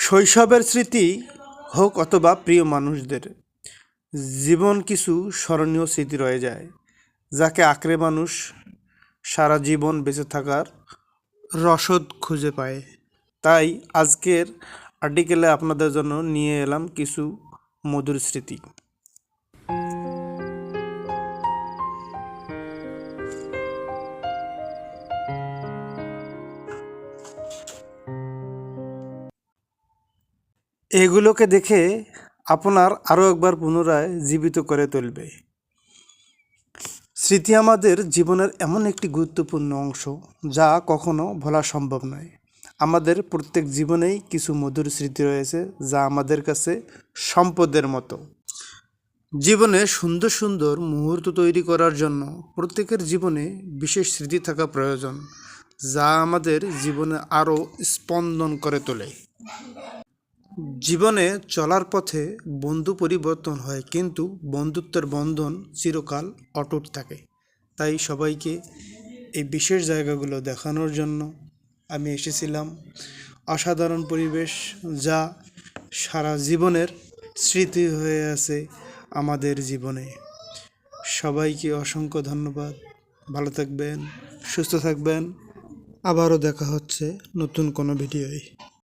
শৈশবের স্মৃতি হোক অথবা প্রিয় মানুষদের, জীবন কিছু স্মরণীয় স্মৃতি রয়ে যায় যাকে আঁকড়ে মানুষ সারা জীবন বেঁচে থাকার রসদ খুঁজে পায়। তাই আজকের আর্টিকেলে আপনাদের জন্য নিয়ে এলাম কিছু মধুর স্মৃতি। এগুলোকে দেখে আপনার আরও একবার পুনরায় জীবিত করে তুলবে। স্মৃতি আমাদের জীবনের এমন একটি গুরুত্বপূর্ণ অংশ যা কখনো ভোলা সম্ভব নয়। আমাদের প্রত্যেক জীবনেই কিছু মধুর স্মৃতি রয়েছে যা আমাদের কাছে সম্পদের মতো। জীবনে সুন্দর সুন্দর মুহূর্ত তৈরি করার জন্য প্রত্যেকের জীবনে বিশেষ স্মৃতি থাকা প্রয়োজন, যা আমাদের জীবনে আরও স্পন্দন করে তোলে। জীবনে চলার পথে বন্ধু পরিবর্তন হয়, কিন্তু বন্ধুত্বের বন্ধন চিরকাল অটুট থাকে। তাই সবাইকে এই বিশেষ জায়গাগুলো দেখানোর জন্য আমি এসেছিলাম। অসাধারণ পরিবেশ যা সারা জীবনের স্মৃতি হয়ে আছে আমাদের জীবনে। সবাইকে অসংখ্য ধন্যবাদ। ভালো থাকবেন, সুস্থ থাকবেন। আবারও দেখা হচ্ছে নতুন কোনো ভিডিওয়।